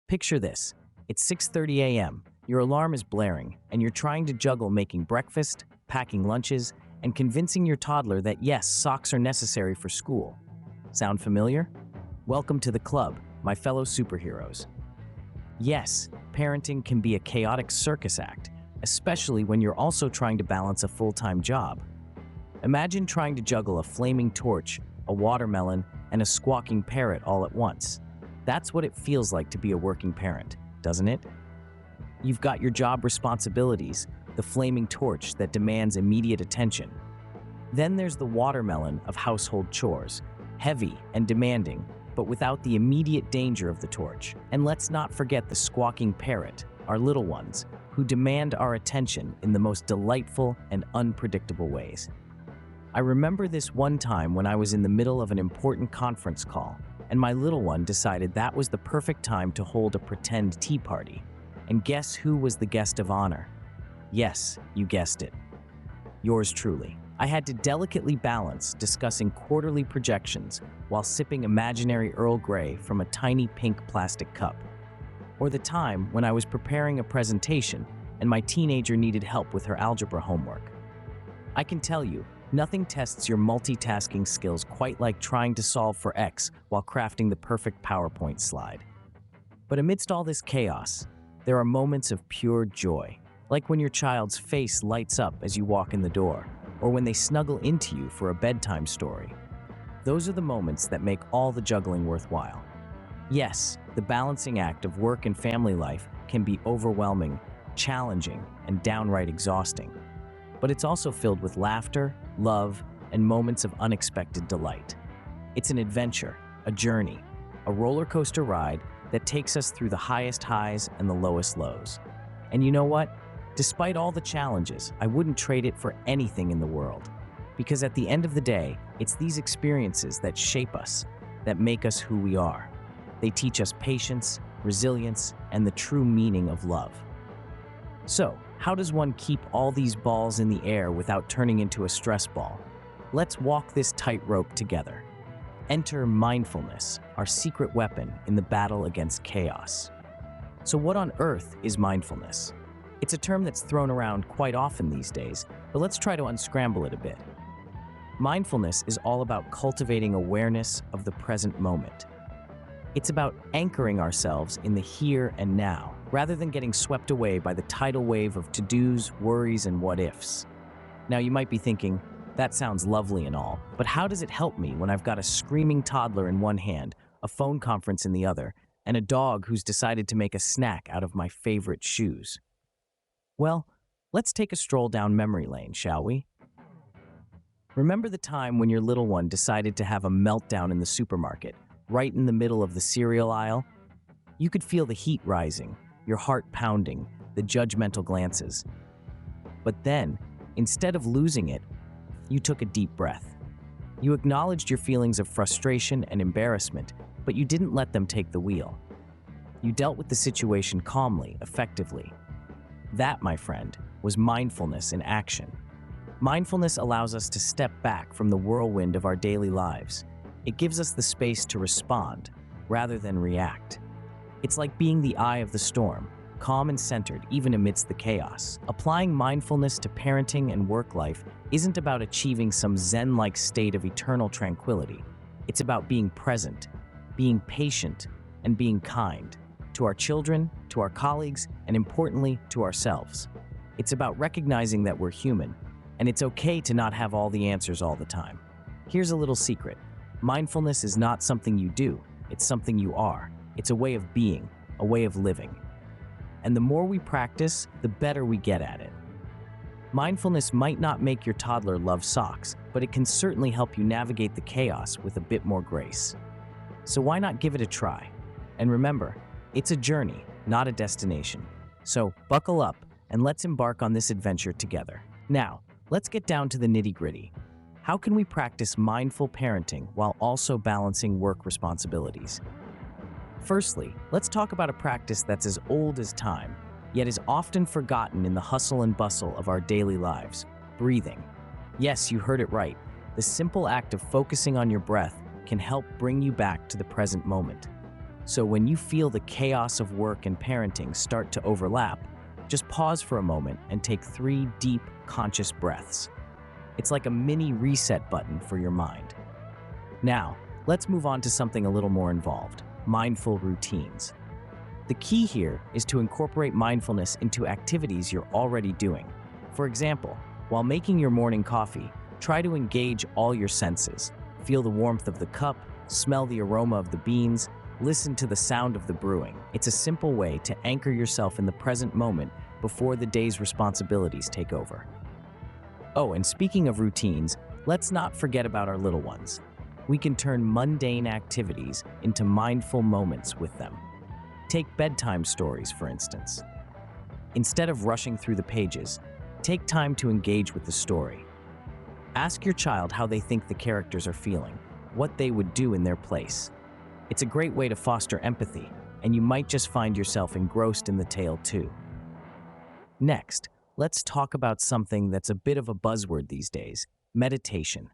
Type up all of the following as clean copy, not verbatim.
Picture this. It's 6:30 a.m., your alarm is blaring, and you're trying to juggle making breakfast, packing lunches, and convincing your toddler that yes, socks are necessary for school. Sound familiar? Welcome to the club, my fellow superheroes. Yes, parenting can be a chaotic circus act, especially when you're also trying to balance a full-time job. Imagine trying to juggle a flaming torch, a watermelon, and a squawking parrot all at once. That's what it feels like to be a working parent, doesn't it? You've got your job responsibilities, the flaming torch that demands immediate attention. Then there's the watermelon of household chores, heavy and demanding, but without the immediate danger of the torch. And let's not forget the squawking parrot, our little ones, who demand our attention in the most delightful and unpredictable ways. I remember this one time when I was in the middle of an important conference call, and my little one decided that was the perfect time to hold a pretend tea party. And guess who was the guest of honor? Yes, you guessed it. Yours truly. I had to delicately balance discussing quarterly projections while sipping imaginary Earl Grey from a tiny pink plastic cup. Or the time when I was preparing a presentation and my teenager needed help with her algebra homework. I can tell you, nothing tests your multitasking skills quite like trying to solve for X while crafting the perfect PowerPoint slide. But amidst all this chaos, there are moments of pure joy, like when your child's face lights up as you walk in the door, or when they snuggle into you for a bedtime story. Those are the moments that make all the juggling worthwhile. Yes, the balancing act of work and family life can be overwhelming, challenging, and downright exhausting. But it's also filled with laughter, love, and moments of unexpected delight. It's an adventure, a journey, a roller coaster ride that takes us through the highest highs and the lowest lows. And you know what? Despite all the challenges, I wouldn't trade it for anything in the world. Because at the end of the day, it's these experiences that shape us, that make us who we are. They teach us patience, resilience, and the true meaning of love. So, how does one keep all these balls in the air without turning into a stress ball? Let's walk this tightrope together. Enter mindfulness, our secret weapon in the battle against chaos. So what on earth is mindfulness? It's a term that's thrown around quite often these days, but let's try to unscramble it a bit. Mindfulness is all about cultivating awareness of the present moment. It's about anchoring ourselves in the here and now, rather than getting swept away by the tidal wave of to-dos, worries, and what-ifs. Now you might be thinking, that sounds lovely and all, but how does it help me when I've got a screaming toddler in one hand, a phone conference in the other, and a dog who's decided to make a snack out of my favorite shoes? Well, let's take a stroll down memory lane, shall we? Remember the time when your little one decided to have a meltdown in the supermarket, right in the middle of the cereal aisle? You could feel the heat rising, your heart pounding, the judgmental glances. But then, instead of losing it, you took a deep breath. You acknowledged your feelings of frustration and embarrassment, but you didn't let them take the wheel. You dealt with the situation calmly, effectively. That, my friend, was mindfulness in action. Mindfulness allows us to step back from the whirlwind of our daily lives. It gives us the space to respond, rather than react. It's like being the eye of the storm, calm and centered even amidst the chaos. Applying mindfulness to parenting and work life isn't about achieving some Zen-like state of eternal tranquility. It's about being present, being patient, and being kind to our children, to our colleagues, and importantly, to ourselves. It's about recognizing that we're human, and it's okay to not have all the answers all the time. Here's a little secret. Mindfulness is not something you do, it's something you are. It's a way of being, a way of living. And the more we practice, the better we get at it. Mindfulness might not make your toddler love socks, but it can certainly help you navigate the chaos with a bit more grace. So why not give it a try? And remember, it's a journey, not a destination. So buckle up and let's embark on this adventure together. Now, let's get down to the nitty-gritty. How can we practice mindful parenting while also balancing work responsibilities? Firstly, let's talk about a practice that's as old as time, yet is often forgotten in the hustle and bustle of our daily lives: breathing. Yes, you heard it right. The simple act of focusing on your breath can help bring you back to the present moment. So when you feel the chaos of work and parenting start to overlap, just pause for a moment and take 3 deep, conscious breaths. It's like a mini reset button for your mind. Now, let's move on to something a little more involved: mindful routines. The key here is to incorporate mindfulness into activities you're already doing. For example, while making your morning coffee, try to engage all your senses. Feel the warmth of the cup, smell the aroma of the beans, listen to the sound of the brewing. It's a simple way to anchor yourself in the present moment before the day's responsibilities take over. Oh, and speaking of routines, let's not forget about our little ones. We can turn mundane activities into mindful moments with them. Take bedtime stories, for instance. Instead of rushing through the pages, take time to engage with the story. Ask your child how they think the characters are feeling, what they would do in their place. It's a great way to foster empathy, and you might just find yourself engrossed in the tale too. Next, let's talk about something that's a bit of a buzzword these days: meditation.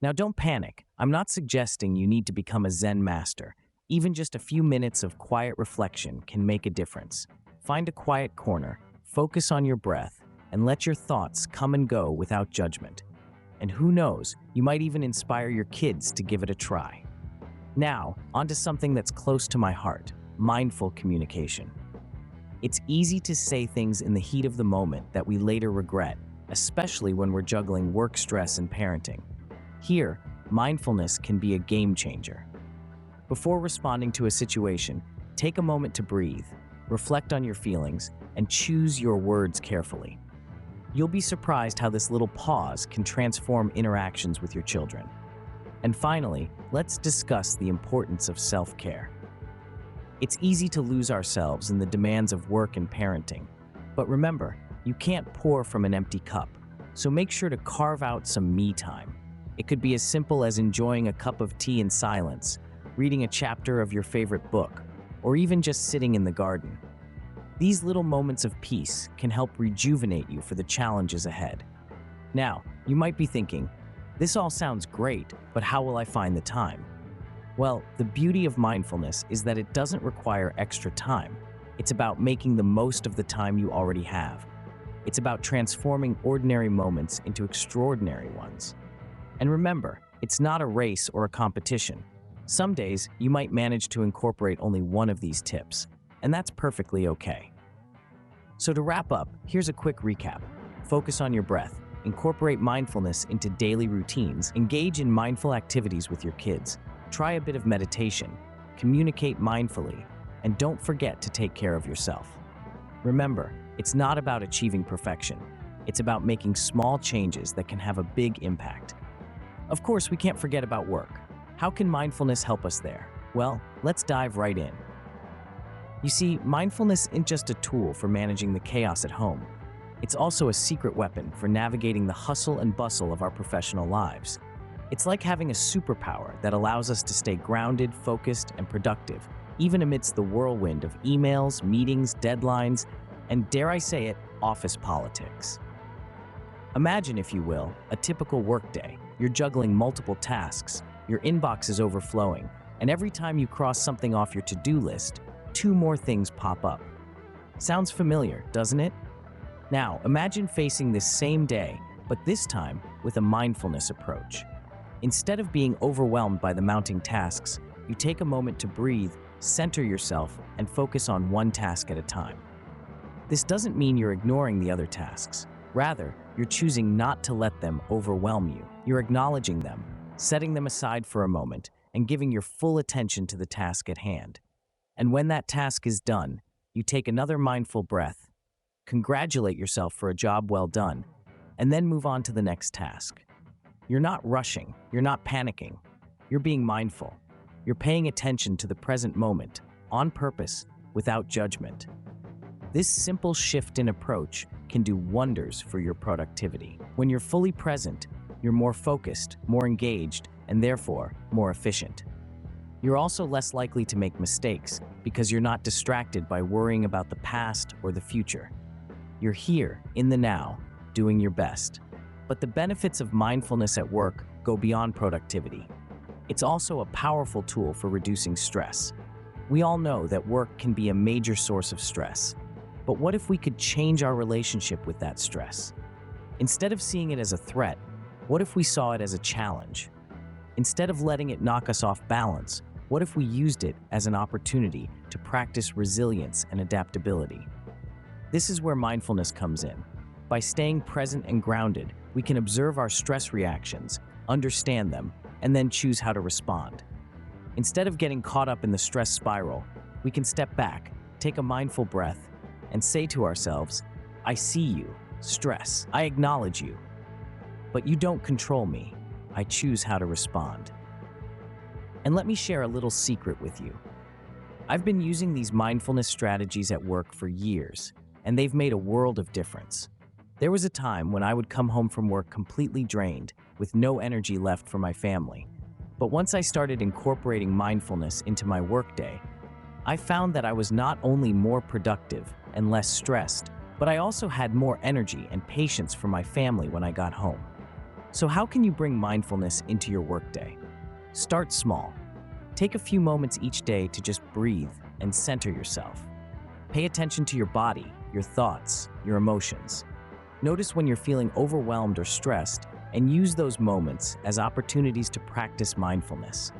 Now don't panic, I'm not suggesting you need to become a Zen master. Even just a few minutes of quiet reflection can make a difference. Find a quiet corner, focus on your breath, and let your thoughts come and go without judgment. And who knows, you might even inspire your kids to give it a try. Now, onto something that's close to my heart: mindful communication. It's easy to say things in the heat of the moment that we later regret, especially when we're juggling work stress and parenting. Here, mindfulness can be a game changer. Before responding to a situation, take a moment to breathe, reflect on your feelings, and choose your words carefully. You'll be surprised how this little pause can transform interactions with your children. And finally, let's discuss the importance of self-care. It's easy to lose ourselves in the demands of work and parenting, but remember, you can't pour from an empty cup, so make sure to carve out some me time. It could be as simple as enjoying a cup of tea in silence, reading a chapter of your favorite book, or even just sitting in the garden. These little moments of peace can help rejuvenate you for the challenges ahead. Now, you might be thinking, this all sounds great, but how will I find the time? Well, the beauty of mindfulness is that it doesn't require extra time. It's about making the most of the time you already have. It's about transforming ordinary moments into extraordinary ones. And remember, it's not a race or a competition. Some days, you might manage to incorporate only one of these tips, and that's perfectly okay. So to wrap up, here's a quick recap. Focus on your breath, incorporate mindfulness into daily routines, engage in mindful activities with your kids, try a bit of meditation, communicate mindfully, and don't forget to take care of yourself. Remember, it's not about achieving perfection. It's about making small changes that can have a big impact. Of course, we can't forget about work. How can mindfulness help us there? Well, let's dive right in. You see, mindfulness isn't just a tool for managing the chaos at home. It's also a secret weapon for navigating the hustle and bustle of our professional lives. It's like having a superpower that allows us to stay grounded, focused, and productive, even amidst the whirlwind of emails, meetings, deadlines, and dare I say it, office politics. Imagine, if you will, a typical workday. You're juggling multiple tasks, your inbox is overflowing, and every time you cross something off your to-do list, 2 more things pop up. Sounds familiar, doesn't it? Now, imagine facing this same day, but this time with a mindfulness approach. Instead of being overwhelmed by the mounting tasks, you take a moment to breathe, center yourself, and focus on one task at a time. This doesn't mean you're ignoring the other tasks. Rather, you're choosing not to let them overwhelm you. You're acknowledging them, setting them aside for a moment, and giving your full attention to the task at hand. And when that task is done, you take another mindful breath, congratulate yourself for a job well done, and then move on to the next task. You're not rushing, you're not panicking, you're being mindful. You're paying attention to the present moment, on purpose, without judgment. This simple shift in approach can do wonders for your productivity. When you're fully present, you're more focused, more engaged, and therefore more efficient. You're also less likely to make mistakes because you're not distracted by worrying about the past or the future. You're here, in the now, doing your best. But the benefits of mindfulness at work go beyond productivity. It's also a powerful tool for reducing stress. We all know that work can be a major source of stress. But what if we could change our relationship with that stress? Instead of seeing it as a threat, what if we saw it as a challenge? Instead of letting it knock us off balance, what if we used it as an opportunity to practice resilience and adaptability? This is where mindfulness comes in. By staying present and grounded, we can observe our stress reactions, understand them, and then choose how to respond. Instead of getting caught up in the stress spiral, we can step back, take a mindful breath, and say to ourselves, I see you, stress. I acknowledge you. But you don't control me. I choose how to respond. And let me share a little secret with you. I've been using these mindfulness strategies at work for years, and they've made a world of difference. There was a time when I would come home from work completely drained, with no energy left for my family. But once I started incorporating mindfulness into my workday, I found that I was not only more productive and less stressed, but I also had more energy and patience for my family when I got home. So how can you bring mindfulness into your workday? Start small. Take a few moments each day to just breathe and center yourself. Pay attention to your body, your thoughts, your emotions. Notice when you're feeling overwhelmed or stressed, and use those moments as opportunities to practice mindfulness.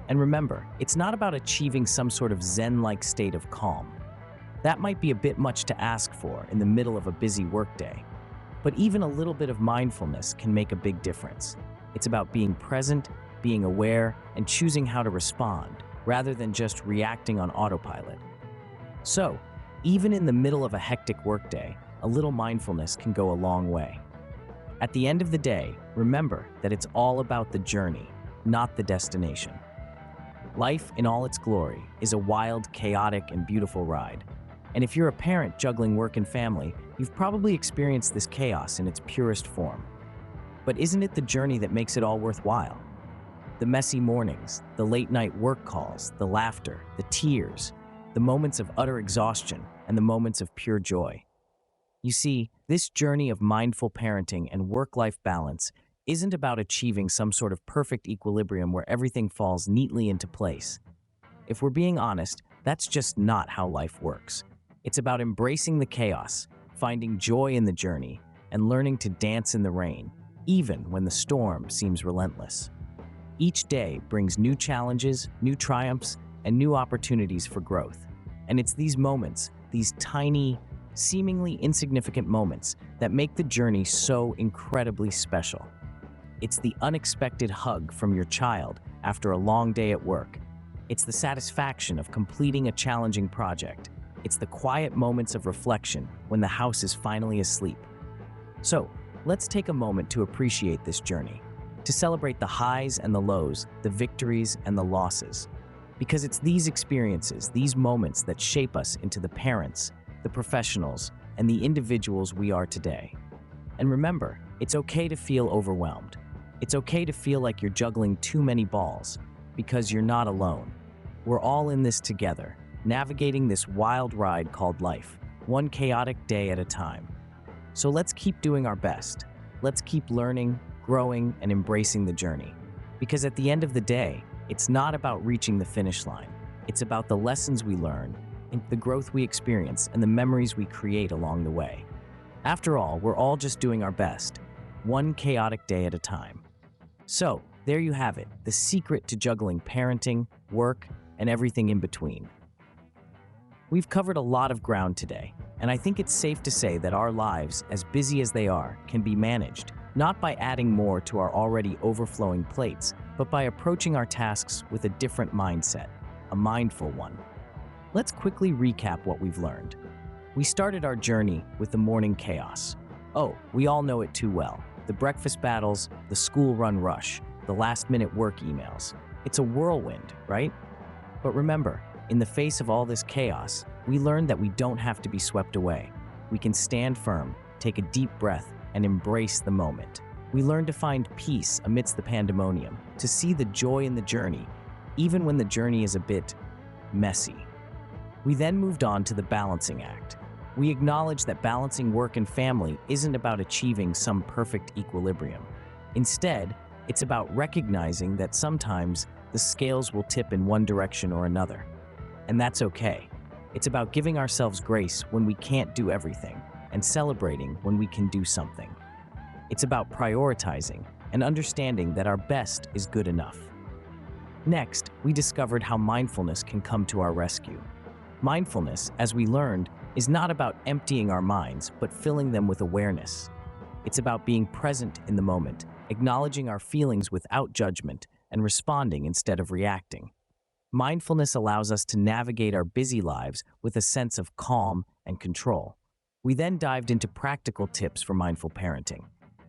And remember, it's not about achieving some sort of Zen-like state of calm. That might be a bit much to ask for in the middle of a busy workday. But even a little bit of mindfulness can make a big difference. It's about being present, being aware, and choosing how to respond, rather than just reacting on autopilot. So, even in the middle of a hectic workday, a little mindfulness can go a long way. At the end of the day, remember that it's all about the journey, not the destination. Life in all its glory is a wild, chaotic, and beautiful ride. And if you're a parent juggling work and family, you've probably experienced this chaos in its purest form. But isn't it the journey that makes it all worthwhile? The messy mornings, the late-night work calls, the laughter, the tears, the moments of utter exhaustion, and the moments of pure joy. You see, this journey of mindful parenting and work-life balance isn't about achieving some sort of perfect equilibrium where everything falls neatly into place. If we're being honest, that's just not how life works. It's about embracing the chaos, finding joy in the journey, and learning to dance in the rain, even when the storm seems relentless. Each day brings new challenges, new triumphs, and new opportunities for growth. And it's these moments, these tiny, seemingly insignificant moments, that make the journey so incredibly special. It's the unexpected hug from your child after a long day at work. It's the satisfaction of completing a challenging project. It's the quiet moments of reflection when the house is finally asleep. So, let's take a moment to appreciate this journey, to celebrate the highs and the lows, the victories and the losses. Because it's these experiences, these moments that shape us into the parents, the professionals, and the individuals we are today. And remember, it's okay to feel overwhelmed. It's okay to feel like you're juggling too many balls, because you're not alone. We're all in this together, navigating this wild ride called life, one chaotic day at a time. So let's keep doing our best. Let's keep learning, growing, and embracing the journey. Because at the end of the day, it's not about reaching the finish line. It's about the lessons we learn, and the growth we experience, and the memories we create along the way. After all, we're all just doing our best, one chaotic day at a time. So, there you have it, the secret to juggling parenting, work, and everything in between. We've covered a lot of ground today, and I think it's safe to say that our lives, as busy as they are, can be managed, not by adding more to our already overflowing plates, but by approaching our tasks with a different mindset, a mindful one. Let's quickly recap what we've learned. We started our journey with the morning chaos. Oh, we all know it too well. The breakfast battles, the school run rush, the last-minute work emails. It's a whirlwind, right? But remember, in the face of all this chaos, we learned that we don't have to be swept away. We can stand firm, take a deep breath, and embrace the moment. We learned to find peace amidst the pandemonium, to see the joy in the journey, even when the journey is a bit messy. We then moved on to the balancing act. We acknowledged that balancing work and family isn't about achieving some perfect equilibrium. Instead, it's about recognizing that sometimes the scales will tip in one direction or another. And that's okay. It's about giving ourselves grace when we can't do everything and celebrating when we can do something. It's about prioritizing and understanding that our best is good enough. Next, we discovered how mindfulness can come to our rescue. Mindfulness, as we learned, is not about emptying our minds, but filling them with awareness. It's about being present in the moment, acknowledging our feelings without judgment, and responding instead of reacting. Mindfulness allows us to navigate our busy lives with a sense of calm and control. We then dived into practical tips for mindful parenting.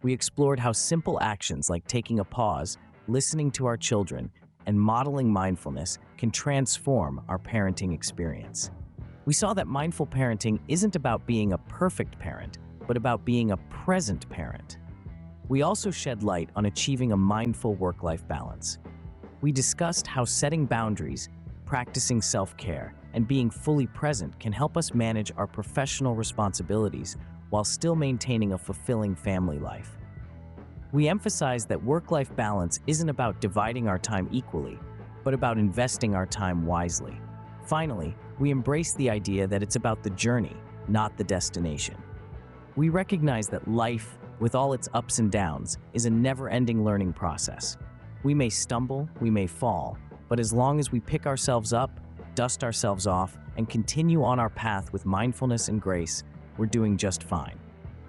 We explored how simple actions like taking a pause, listening to our children, and modeling mindfulness can transform our parenting experience. We saw that mindful parenting isn't about being a perfect parent, but about being a present parent. We also shed light on achieving a mindful work-life balance. We discussed how setting boundaries, practicing self-care, and being fully present can help us manage our professional responsibilities while still maintaining a fulfilling family life. We emphasized that work-life balance isn't about dividing our time equally, but about investing our time wisely. Finally, we embraced the idea that it's about the journey, not the destination. We recognize that life, with all its ups and downs, is a never-ending learning process. We may stumble, we may fall, but as long as we pick ourselves up, dust ourselves off, and continue on our path with mindfulness and grace, we're doing just fine.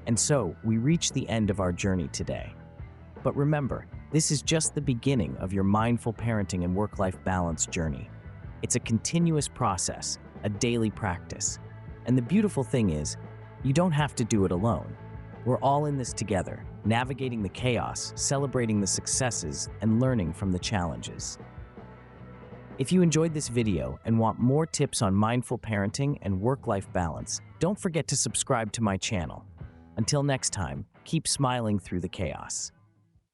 And so, we reach the end of our journey today. But remember, this is just the beginning of your mindful parenting and work-life balance journey. It's a continuous process, a daily practice. And the beautiful thing is, you don't have to do it alone. We're all in this together, navigating the chaos, celebrating the successes, and learning from the challenges. If you enjoyed this video and want more tips on mindful parenting and work-life balance, don't forget to subscribe to my channel. Until next time, keep smiling through the chaos.